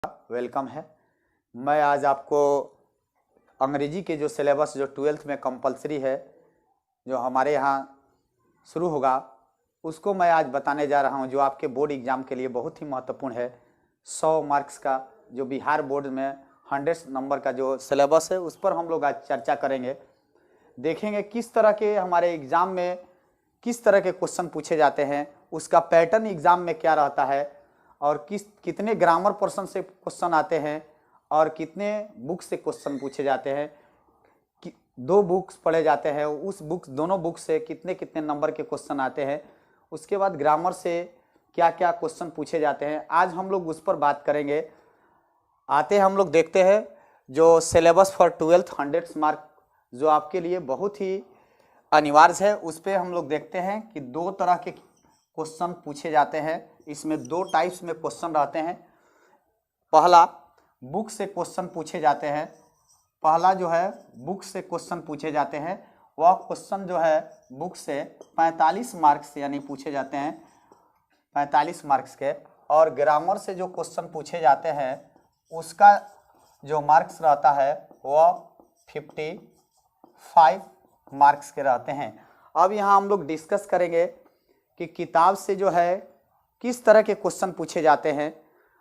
Welcome है। मैं आज आपको अंग्रेजी के जो सिलेबस जो 12th में कंपलसरी है, जो हमारे यहाँ शुरू होगा, उसको मैं आज बताने जा रहा हूँ, जो आपके बोर्ड एग्ज़ाम के लिए बहुत ही महत्वपूर्ण है। 100 मार्क्स का जो बिहार बोर्ड में 100 नंबर का जो सिलेबस है, उस पर हम लोग आज चर्चा करेंगे। देखेंगे किस तरह के हमारे एग्ज़ाम में किस तरह के क्वेश्चन पूछे जाते हैं, उसका पैटर्न एग्ज़ाम में क्या रहता है, और कितने ग्रामर पोर्शन से क्वेश्चन आते हैं, और कितने बुक से क्वेश्चन पूछे जाते हैं। कि 2 बुक्स पढ़े जाते हैं, उस दोनों बुक से कितने कितने नंबर के क्वेश्चन आते हैं। उसके बाद ग्रामर से क्या क्या क्वेश्चन पूछे जाते हैं, आज हम लोग उस पर बात करेंगे। आते हम लोग देखते हैं जो सिलेबस फॉर 12th 100 मार्क जो आपके लिए बहुत ही अनिवार्य है, उस पर हम लोग देखते हैं कि 2 तरह के क्वेश्चन पूछे जाते हैं। इसमें 2 टाइप्स में क्वेश्चन रहते हैं। पहला बुक से क्वेश्चन पूछे जाते हैं। पहला जो है बुक से क्वेश्चन पूछे जाते हैं, वह क्वेश्चन जो है बुक से 45 मार्क्स यानी पूछे जाते हैं 45 मार्क्स के। और ग्रामर से जो क्वेश्चन पूछे जाते हैं, उसका जो मार्क्स रहता है वह 55 मार्क्स के रहते हैं। अब यहाँ हम लोग डिस्कस करेंगे कि किताब से जो है किस तरह के क्वेश्चन पूछे जाते हैं।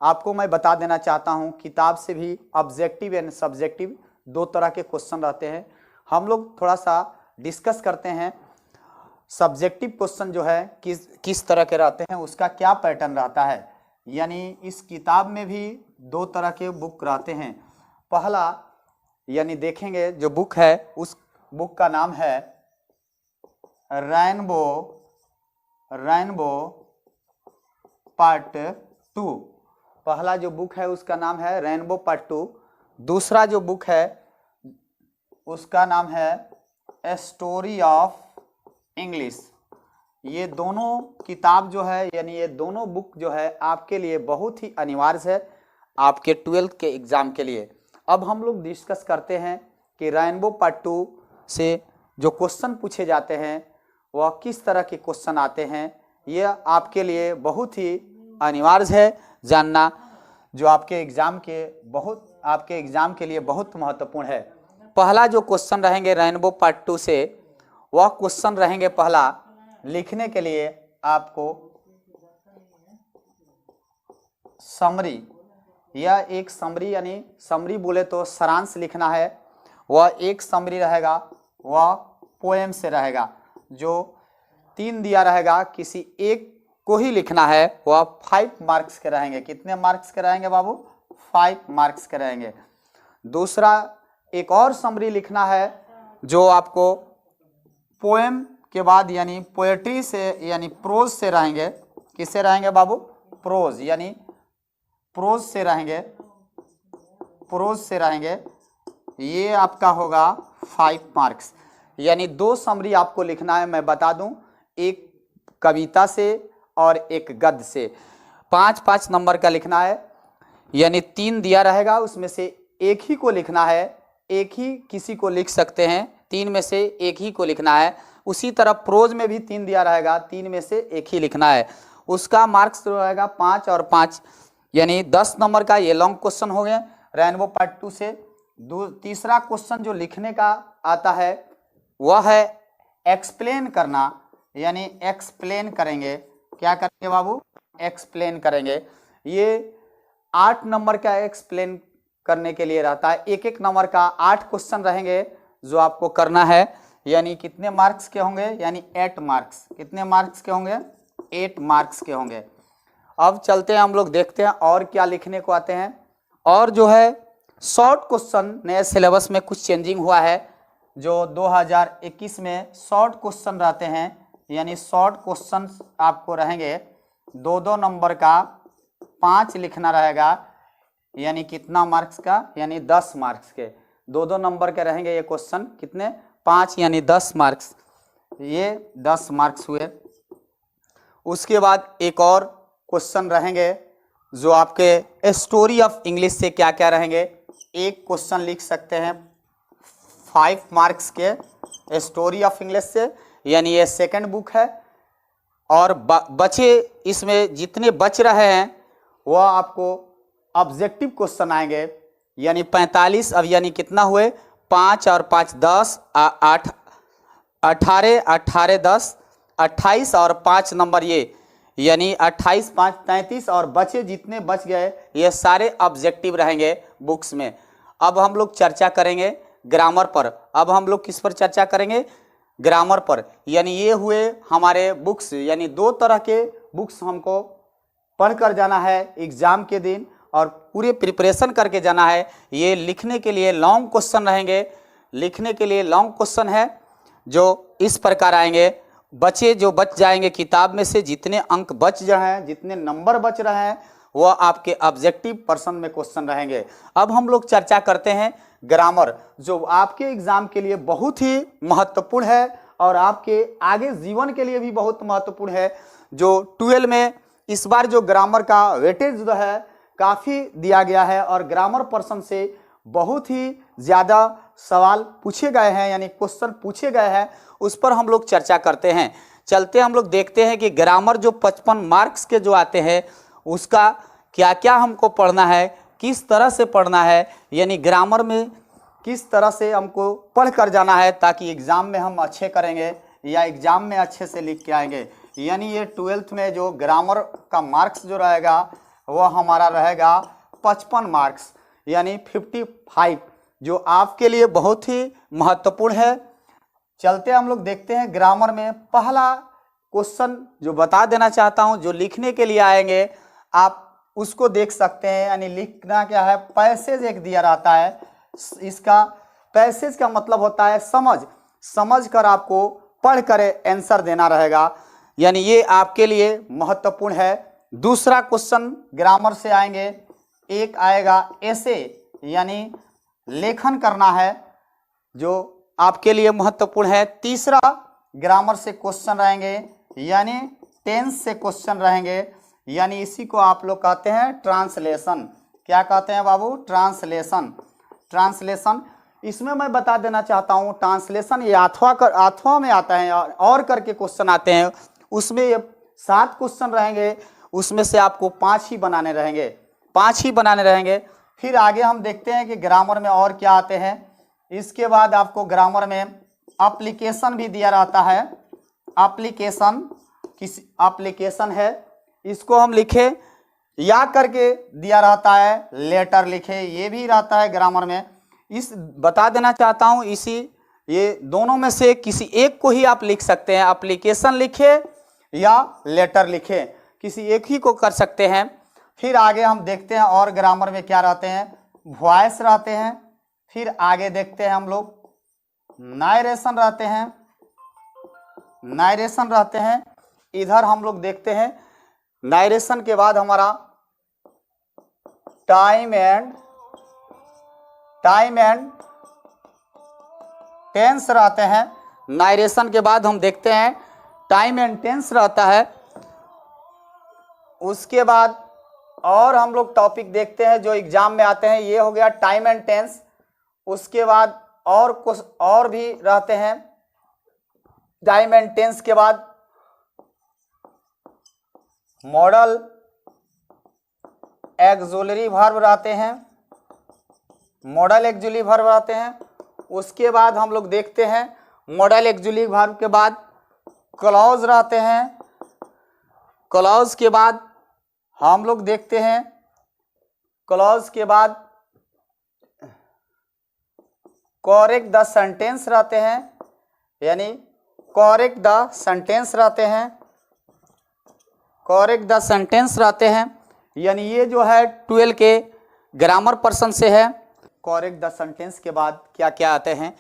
आपको मैं बता देना चाहता हूँ, किताब से भी ऑब्जेक्टिव एंड सब्जेक्टिव 2 तरह के क्वेश्चन रहते हैं। हम लोग थोड़ा सा डिस्कस करते हैं सब्जेक्टिव क्वेश्चन जो है किस तरह के रहते हैं, उसका क्या पैटर्न रहता है। यानी इस किताब में भी 2 तरह के बुक रहते हैं। पहला यानी देखेंगे जो बुक है, उस बुक का नाम है रेनबो पार्ट 2। पहला जो बुक है उसका नाम है रेनबो पार्ट 2। दूसरा जो बुक है उसका नाम है ए स्टोरी ऑफ इंग्लिश। ये दोनों किताब जो है, यानी ये दोनों बुक जो है आपके लिए बहुत ही अनिवार्य है आपके 12th के एग्ज़ाम के लिए। अब हम लोग डिस्कस करते हैं कि रेनबो पार्ट 2 से जो क्वेश्चन पूछे जाते हैं वह किस तरह के क्वेश्चन आते हैं। यह आपके लिए बहुत ही अनिवार्य है जानना, जो आपके एग्ज़ाम के लिए बहुत महत्वपूर्ण है। पहला जो क्वेश्चन रहेंगे रेनबो पार्ट 2 से, वह क्वेश्चन रहेंगे पहला लिखने के लिए आपको समरी, या एक समरी यानी समरी बोले तो सारांश लिखना है। वह एक समरी रहेगा, वह पोएम से रहेगा। जो 3 दिया रहेगा, किसी एक को ही लिखना है, वह 5 मार्क्स के रहेंगे। कितने मार्क्स के रहेंगे बाबू? 5 मार्क्स के रहेंगे। दूसरा एक और समरी लिखना है, जो आपको पोएम के बाद यानी पोएट्री से यानी प्रोज से रहेंगे। किससे रहेंगे बाबू? प्रोज, यानी प्रोज से रहेंगे। ये आपका होगा 5 मार्क्स। यानी 2 समरी आपको लिखना है। मैं बता दूं, एक कविता से और एक गद्य से। 5-5 नंबर का लिखना है, यानी 3 दिया रहेगा, उसमें से एक ही को लिखना है। एक ही किसी को लिख सकते हैं, 3 में से एक ही को लिखना है। उसी तरह प्रोज में भी 3 दिया रहेगा, 3 में से एक ही लिखना है। उसका मार्क्स रहेगा 5 और 5, यानी 10 नंबर का। ये लॉन्ग क्वेश्चन हो गए रेनबो पार्ट 2 से। तीसरा क्वेश्चन जो लिखने का आता है वह है एक्सप्लेन करना, यानी एक्सप्लेन करेंगे। क्या करेंगे बाबू? एक्सप्लेन करेंगे। ये 8 नंबर का एक्सप्लेन करने के लिए रहता है। एक नंबर का 8 क्वेश्चन रहेंगे जो आपको करना है। यानी कितने मार्क्स के होंगे? यानी 8 मार्क्स। कितने मार्क्स के होंगे? 8 मार्क्स के होंगे। अब चलते हैं, हम लोग देखते हैं और क्या लिखने को आते हैं। और जो है शॉर्ट क्वेश्चन, नए सिलेबस में कुछ चेंजिंग हुआ है। जो 2021 में शॉर्ट क्वेश्चन रहते हैं, यानी शॉर्ट क्वेश्चन आपको रहेंगे 2-2 नंबर का, 5 लिखना रहेगा। यानी कितना मार्क्स का? यानी 10 मार्क्स के। 2-2 नंबर के रहेंगे ये क्वेश्चन। कितने? 5, यानी 10 मार्क्स। ये 10 मार्क्स हुए। उसके बाद एक और क्वेश्चन रहेंगे जो आपके स्टोरी ऑफ इंग्लिश से क्या क्या रहेंगे। एक क्वेश्चन लिख सकते हैं 5 मार्क्स के स्टोरी ऑफ इंग्लिश से, यानी ये सेकंड बुक है। और बचे इसमें जितने बच रहे हैं वह आपको ऑब्जेक्टिव क्वेश्चन आएंगे, यानी 45, अब यानी कितना हुए 5 और 5 10, 8 18, 18 10 28 और 5 नंबर ये, यानी 28 5 33 और बचे जितने बच गए ये सारे ऑब्जेक्टिव रहेंगे बुक्स में। अब हम लोग चर्चा करेंगे ग्रामर पर। अब हम लोग किस पर चर्चा करेंगे? ग्रामर पर। यानी ये हुए हमारे बुक्स, यानी 2 तरह के बुक्स हमको पढ़ कर जाना है एग्जाम के दिन और पूरे प्रिपरेशन करके जाना है। ये लिखने के लिए लॉन्ग क्वेश्चन रहेंगे, लिखने के लिए लॉन्ग क्वेश्चन है जो इस प्रकार आएंगे। बचे जो बच जाएंगे किताब में से, जितने अंक बच रहे हैं, जितने नंबर बच रहे हैं, वह आपके ऑब्जेक्टिव पर्सन में क्वेश्चन रहेंगे। अब हम लोग चर्चा करते हैं ग्रामर, जो आपके एग्जाम के लिए बहुत ही महत्वपूर्ण है और आपके आगे जीवन के लिए भी बहुत महत्वपूर्ण है। जो 12 में इस बार जो ग्रामर का वेटेज जो है काफ़ी दिया गया है और ग्रामर पर्सन से बहुत ही ज़्यादा सवाल पूछे गए हैं, यानी क्वेश्चन पूछे गए हैं, उस पर हम लोग चर्चा करते हैं। चलते हम लोग देखते हैं कि ग्रामर जो 55 मार्क्स के जो आते हैं उसका क्या क्या हमको पढ़ना है, किस तरह से पढ़ना है, यानी ग्रामर में किस तरह से हमको पढ़ कर जाना है ताकि एग्ज़ाम में हम अच्छे करेंगे या एग्ज़ाम में अच्छे से लिख के आएंगे। यानी ये 12th में जो ग्रामर का मार्क्स जो रहेगा वह हमारा रहेगा 55 मार्क्स, यानी 55, जो आपके लिए बहुत ही महत्वपूर्ण है। चलते हम लोग देखते हैं ग्रामर में पहला क्वेश्चन जो बता देना चाहता हूं, जो लिखने के लिए आएंगे आप उसको देख सकते हैं। यानी लिखना क्या है, पैसेज एक दिया रहता है, इसका पैसेज का मतलब होता है समझ कर आपको पढ़ कर आंसर देना रहेगा, यानी ये आपके लिए महत्वपूर्ण है। दूसरा क्वेश्चन ग्रामर से आएंगे, एक आएगा ऐसे, यानी लेखन करना है, जो आपके लिए महत्वपूर्ण है। तीसरा ग्रामर से क्वेश्चन रहेंगे, यानी टेंस से क्वेश्चन रहेंगे, यानी इसी को आप लोग कहते हैं ट्रांसलेशन। क्या कहते हैं बाबू? ट्रांसलेशन। इसमें मैं बता देना चाहता हूँ, ट्रांसलेशन ये अथवा में आता है और करके क्वेश्चन आते हैं, उसमें ये 7 क्वेश्चन रहेंगे, उसमें से आपको 5 ही बनाने रहेंगे। फिर आगे हम देखते हैं कि ग्रामर में और क्या आते हैं। इसके बाद आपको ग्रामर में एप्लीकेशन भी दिया रहता है। एप्लीकेशन है, इसको हम लिखे या करके दिया रहता है, लेटर लिखे, ये भी रहता है ग्रामर में। इस बता देना चाहता हूँ, ये दोनों में से किसी एक को ही आप लिख सकते हैं। एप्लीकेशन लिखे या लेटर लिखे, किसी एक ही को कर सकते हैं। फिर आगे हम देखते हैं और ग्रामर में क्या रहते हैं, वॉइस रहते हैं। फिर आगे देखते हैं हम लोग नारेशन रहते हैं। इधर हम लोग देखते हैं नारेशन के बाद हमारा टाइम एंड टेंस रहते हैं। नारेशन के बाद हम देखते हैं टाइम एंड टेंस रहता है। उसके बाद और हम लोग टॉपिक देखते हैं जो एग्जाम में आते हैं, ये हो गया टाइम एंड टेंस। उसके बाद और कुछ और भी रहते हैं। टाइम एंड टेंस के बाद मॉडल एक्सुलरी वर्ब रहते हैं। उसके बाद हम लोग देखते हैं मॉडल एक्सुलरी वर्ब के बाद क्लॉज रहते हैं। क्लॉज के बाद हम लोग देखते हैं, क्लॉज के बाद करेक्ट द सेंटेंस रहते हैं, यानी करेक्ट द सेंटेंस रहते हैं, यानी ये जो है 12 के ग्रामर पर्सन से है। करेक्ट द सेंटेंस के बाद क्या क्या आते हैं,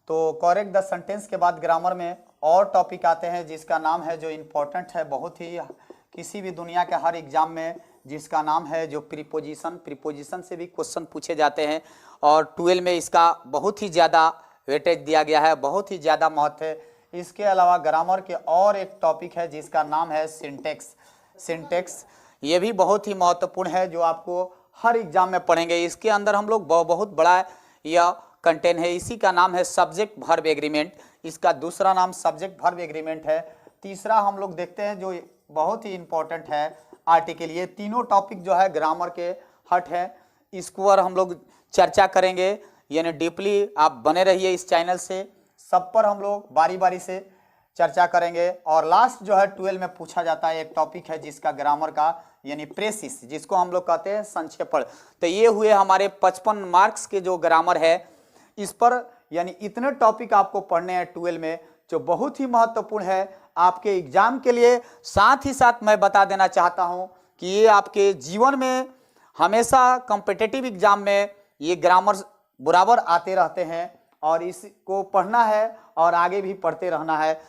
तो करेक्ट द सेंटेंस के बाद ग्रामर में और टॉपिक आते हैं जिसका नाम है, जो इम्पोर्टेंट है बहुत ही, किसी भी दुनिया के हर एग्जाम में, जिसका नाम है जो प्रीपोजिशन से भी क्वेश्चन पूछे जाते हैं और 12 में इसका बहुत ही ज़्यादा वेटेज दिया गया है, बहुत ही ज़्यादा महत्व है। इसके अलावा ग्रामर के और एक टॉपिक है जिसका नाम है सिंटेक्स। ये भी बहुत ही महत्वपूर्ण है, जो आपको हर एग्जाम में पढ़ेंगे। इसके अंदर हम लोग बहुत बड़ा यह कंटेंट है, इसी का नाम है सब्जेक्ट वर्ब एग्रीमेंट। इसका दूसरा नाम सब्जेक्ट वर्ब एग्रीमेंट है। तीसरा हम लोग देखते हैं जो बहुत ही इंपॉर्टेंट है, आर्टिकल। ये तीनों टॉपिक जो है ग्रामर के हट है, इसको और हम लोग चर्चा करेंगे। यानी डीपली आप बने रहिए इस चैनल से, सब पर हम लोग बारी बारी से चर्चा करेंगे। और लास्ट जो है 12 में पूछा जाता है एक टॉपिक है जिसका ग्रामर का यानी प्रेसिस, जिसको हम लोग कहते हैं संक्षेपण। तो ये हुए हमारे 55 मार्क्स के जो ग्रामर है इस पर, यानी इतने टॉपिक आपको पढ़ने हैं 12 में जो बहुत ही महत्वपूर्ण है आपके एग्जाम के लिए। साथ ही साथ मैं बता देना चाहता हूँ कि ये आपके जीवन में हमेशा कॉम्पिटिटिव एग्जाम में ये ग्रामर बराबर आते रहते हैं और इसको पढ़ना है और आगे भी पढ़ते रहना है।